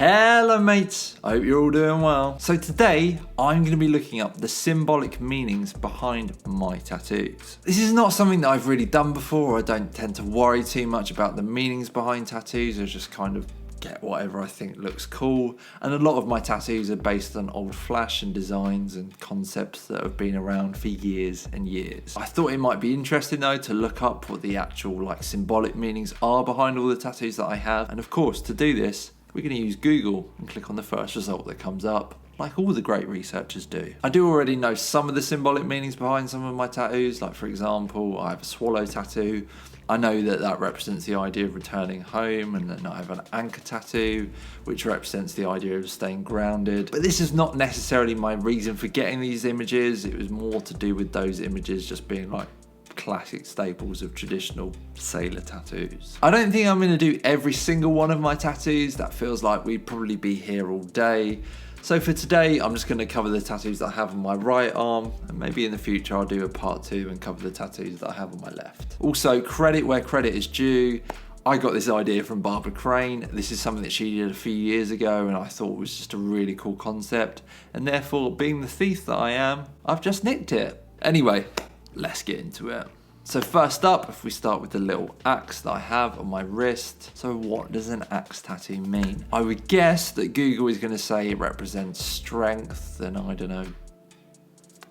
Hello mates, I hope you're all doing well. So today, I'm going to be looking up the symbolic meanings behind my tattoos. This is not something that I've really done before. I don't tend to worry too much about the meanings behind tattoos. I just kind of get whatever I think looks cool. And a lot of my tattoos are based on old fashion designs and concepts that have been around for years and years. I thought it might be interesting though to look up what the actual symbolic meanings are behind all the tattoos that I have. And of course, to do this, we're going to use Google and click on the first result that comes up, like all the great researchers do. I do already know some of the symbolic meanings behind some of my tattoos, like for example, I have a swallow tattoo. I know that that represents the idea of returning home, and then I have an anchor tattoo, which represents the idea of staying grounded. But this is not necessarily my reason for getting these images. It was more to do with those images just being like classic staples of traditional sailor tattoos. I don't think I'm going to do every single one of my tattoos. That feels like we'd probably be here all day. So for today, I'm just going to cover the tattoos that I have on my right arm, and maybe in the future I'll do a part 2 and cover the tattoos that I have on my left. Also, credit where credit is due. I got this idea from Barbara Crane. This is something that she did a few years ago and I thought was just a really cool concept, and therefore, being the thief that I am, I've just nicked it. Anyway, let's get into it. So first up, if we start with the little axe that I have on my wrist. So what does an axe tattoo mean? I would guess that Google is going to say it represents strength and, I don't know,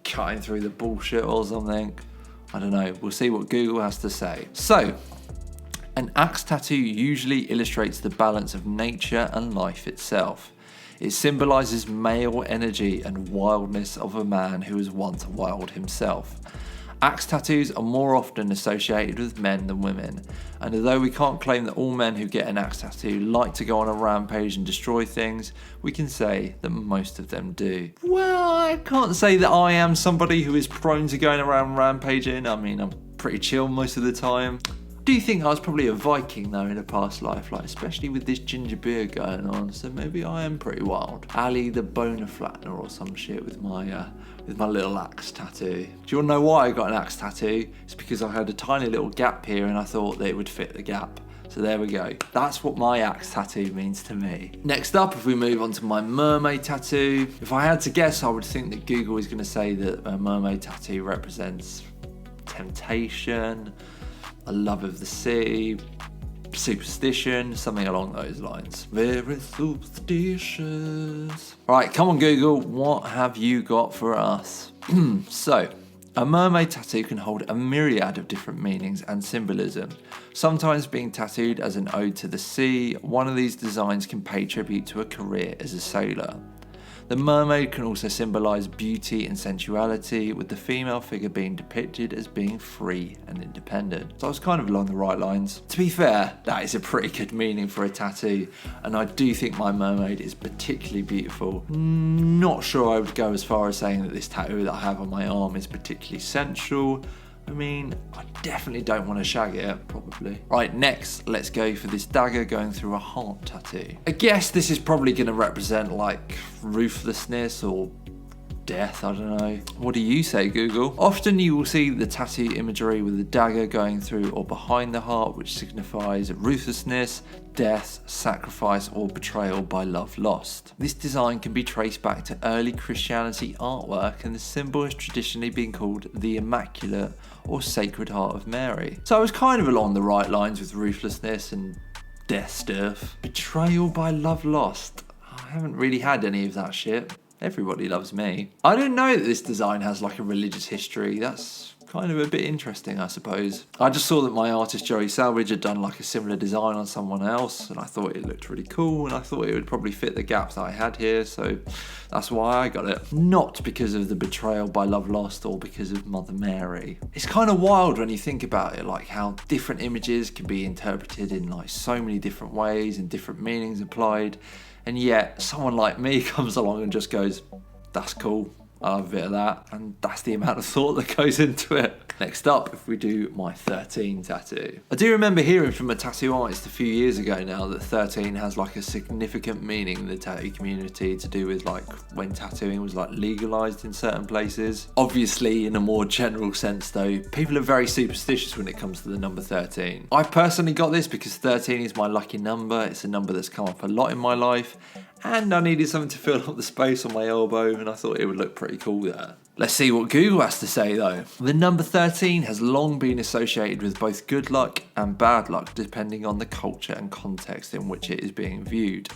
cutting through the bullshit or something. I don't know. We'll see what Google has to say. So, an axe tattoo usually illustrates the balance of nature and life itself. It symbolises male energy and wildness of a man who is once wild himself. Axe tattoos are more often associated with men than women, and although we can't claim that all men who get an axe tattoo like to go on a rampage and destroy things, we can say that most of them do. Well, I can't say that I am somebody who is prone to going around rampaging. I mean, I'm pretty chill most of the time. I do think I was probably a Viking though in a past life, especially with this ginger beard going on, so maybe I am pretty wild. Ali the boner flattener or some shit with my little axe tattoo. Do you want to know why I got an axe tattoo? It's because I had a tiny little gap here and I thought that it would fit the gap. So there we go. That's what my axe tattoo means to me. Next up, if we move on to my mermaid tattoo, if I had to guess, I would think that Google is going to say that a mermaid tattoo represents temptation, a love of the sea, superstition, something along those lines. Very superstitious. Right, come on Google, what have you got for us? So, a mermaid tattoo can hold a myriad of different meanings and symbolism. Sometimes being tattooed as an ode to the sea, one of these designs can pay tribute to a career as a sailor. The mermaid can also symbolise beauty and sensuality, with the female figure being depicted as being free and independent. So I was kind of along the right lines. To be fair, that is a pretty good meaning for a tattoo, and I do think my mermaid is particularly beautiful. Not sure I would go as far as saying that this tattoo that I have on my arm is particularly sensual. I mean, I definitely don't want to shag it, probably. Right, next, let's go for this dagger going through a heart tattoo. I guess this is probably going to represent ruthlessness or death, I don't know. What do you say, Google? Often you will see the tattoo imagery with the dagger going through or behind the heart, which signifies ruthlessness, death, sacrifice, or betrayal by love lost. This design can be traced back to early Christianity artwork, and the symbol has traditionally been called the Immaculate or Sacred Heart of Mary. So I was kind of along the right lines with ruthlessness and death stuff. Betrayal by love lost. I haven't really had any of that shit. Everybody loves me. I didn't know that this design has a religious history. That's kind of a bit interesting, I suppose. I just saw that my artist Salvage had done a similar design on someone else, and I thought it looked really cool, and I thought it would probably fit the gap that I had here, so that's why I got it. Not because of the betrayal by love lost or because of Mother Mary. It's kind of wild when you think about it, how different images can be interpreted in so many different ways and different meanings applied. And yet, someone like me comes along and just goes, that's cool, I love a bit of that, and that's the amount of thought that goes into it. Next up, if we do my 13 tattoo. I do remember hearing from a tattoo artist a few years ago now that 13 has like a significant meaning in the tattoo community to do with like when tattooing was like legalized in certain places. Obviously, in a more general sense though, people are very superstitious when it comes to the number 13. I personally got this because 13 is my lucky number. It's a number that's come up a lot in my life, and I needed something to fill up the space on my elbow, and I thought it would look pretty cool there. Let's see what Google has to say though. The number 13 has long been associated with both good luck and bad luck, depending on the culture and context in which it is being viewed.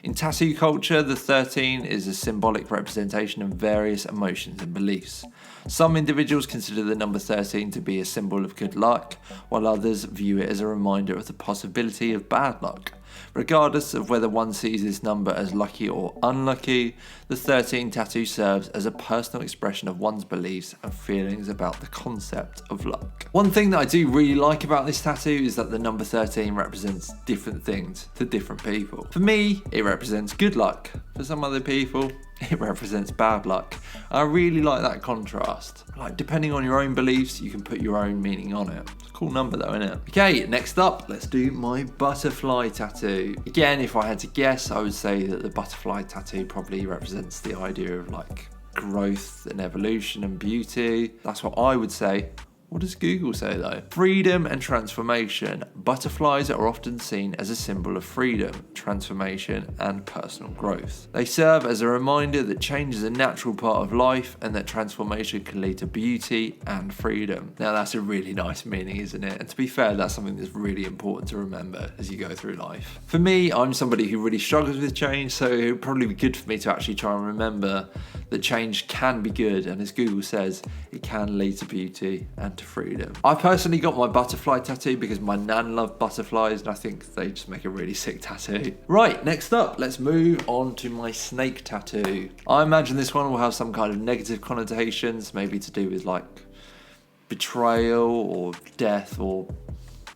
In tattoo culture, the 13 is a symbolic representation of various emotions and beliefs. Some individuals consider the number 13 to be a symbol of good luck, while others view it as a reminder of the possibility of bad luck. Regardless of whether one sees this number as lucky or unlucky, the 13 tattoo serves as a personal expression of one's beliefs and feelings about the concept of luck. One thing that I do really like about this tattoo is that the number 13 represents different things to different people. For me, it represents good luck. For some other people, it represents bad luck. I really like that contrast. Like, depending on your own beliefs, you can put your own meaning on it. It's a cool number though, isn't it? Okay, next up, let's do my butterfly tattoo. Again, if I had to guess, I would say that the butterfly tattoo probably represents the idea of like growth and evolution and beauty. That's what I would say. What does Google say though? Freedom and transformation. Butterflies are often seen as a symbol of freedom, transformation, and personal growth. They serve as a reminder that change is a natural part of life and that transformation can lead to beauty and freedom. Now that's a really nice meaning, isn't it? And to be fair, that's something that's really important to remember as you go through life. For me, I'm somebody who really struggles with change, so it would probably be good for me to actually try and remember that change can be good, and as Google says, it can lead to beauty and to freedom. I personally got my butterfly tattoo because my nan loved butterflies, and I think they just make a really sick tattoo. Right, next up, let's move on to my snake tattoo. I imagine this one will have some kind of negative connotations, maybe to do with like betrayal or death or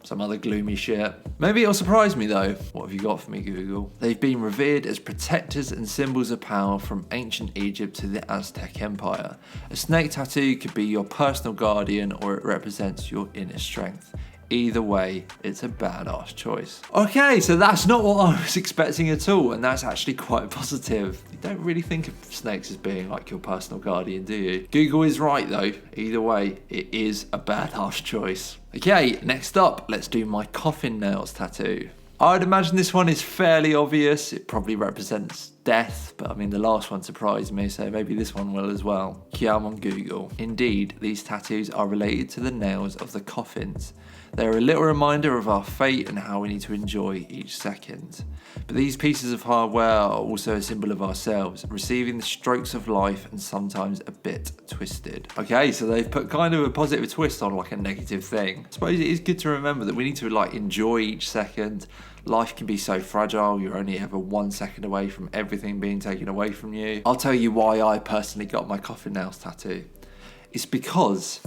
some other gloomy shit. Maybe it'll surprise me though. What have you got for me, Google? They've been revered as protectors and symbols of power from ancient Egypt to the Aztec Empire. A snake tattoo could be your personal guardian, or it represents your inner strength. Either way, it's a badass choice. Okay, so that's not what I was expecting at all, and that's actually quite positive. You don't really think of snakes as being like your personal guardian, do you? Google is right though. Either way, it is a badass choice. Okay, next up, let's do my coffin nails tattoo. I'd imagine this one is fairly obvious. It probably represents death, but I mean the last one surprised me, so maybe this one will as well. Come on Google. Indeed, these tattoos are related to the nails of the coffins. They're a little reminder of our fate and how we need to enjoy each second. But these pieces of hardware are also a symbol of ourselves, receiving the strokes of life and sometimes a bit twisted. Okay, so they've put kind of a positive twist on like a negative thing. I suppose it is good to remember that we need to like enjoy each second. Life can be so fragile, you're only ever 1 second away from everything being taken away from you. I'll tell you why I personally got my coffin nails tattoo. It's because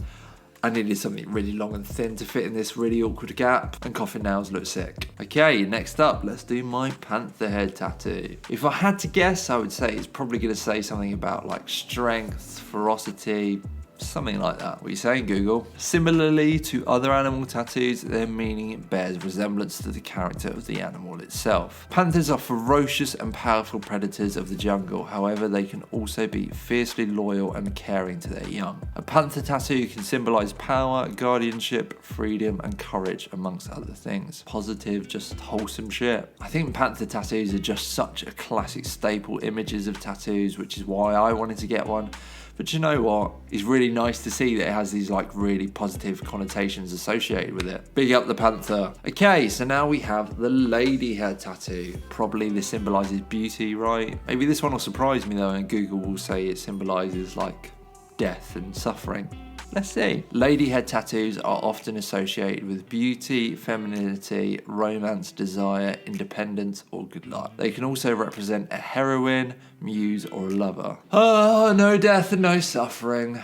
I needed something really long and thin to fit in this really awkward gap, and coffin nails look sick. Okay, next up, let's do my panther head tattoo. If I had to guess, I would say it's probably going to say something about like strength, ferocity, something like that. What are you saying, Google? Similarly to other animal tattoos, their meaning bears resemblance to the character of the animal itself. Panthers are ferocious and powerful predators of the jungle. However, they can also be fiercely loyal and caring to their young. A panther tattoo can symbolize power, guardianship, freedom, and courage, amongst other things. Positive, just wholesome shit. I think panther tattoos are just such a classic staple images of tattoos, which is why I wanted to get one. But you know what? It's really nice to see that it has these like really positive connotations associated with it. Big up the panther. Okay, so now we have the lady head tattoo. Probably this symbolises beauty, right? Maybe this one will surprise me though, and Google will say it symbolises like death and suffering. Let's see. Lady head tattoos are often associated with beauty, femininity, romance, desire, independence, or good luck. They can also represent a heroine, muse, or a lover. Oh, no death and no suffering.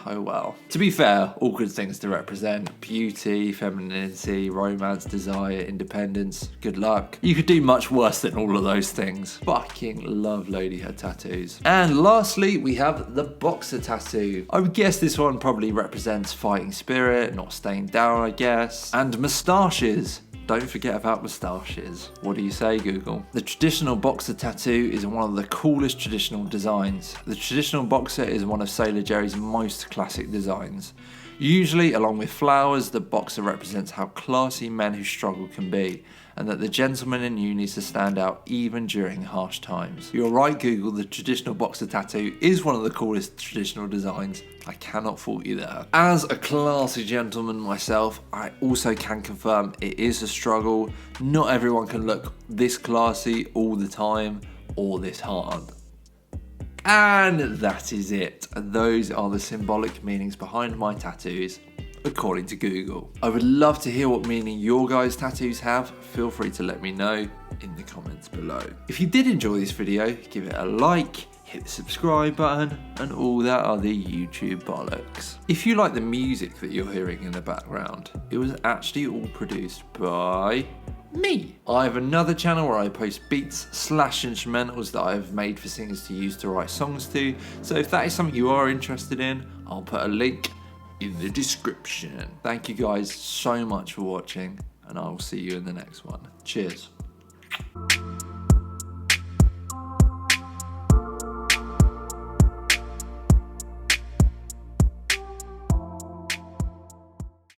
Oh well. To be fair, all good things to represent. Beauty, femininity, romance, desire, independence, good luck. You could do much worse than all of those things. Fucking love Lady her tattoos. And lastly, we have the boxer tattoo. I would guess this one probably represents fighting spirit, not staying down, I guess. And moustaches. Don't forget about moustaches. What do you say, Google? The traditional boxer tattoo is one of the coolest traditional designs. The traditional boxer is one of Sailor Jerry's most classic designs. Usually, along with flowers, the boxer represents how classy men who struggle can be, and that the gentleman in you needs to stand out even during harsh times. You're right, Google, the traditional boxer tattoo is one of the coolest traditional designs. I cannot fault you there. As a classy gentleman myself, I also can confirm it is a struggle. Not everyone can look this classy all the time or this hard. And that is it. Those are the symbolic meanings behind my tattoos, according to Google. I would love to hear what meaning your guys' tattoos have. Feel free to let me know in the comments below. If you did enjoy this video, give it a like, hit the subscribe button, and all that other YouTube bollocks. If you like the music that you're hearing in the background, it was actually all produced by me. I have another channel where I post beats/instrumentals that I've made for singers to use to write songs to, so if that is something you are interested in, I'll put a link in the description. Thank you guys so much for watching, and I will see you in the next one. Cheers.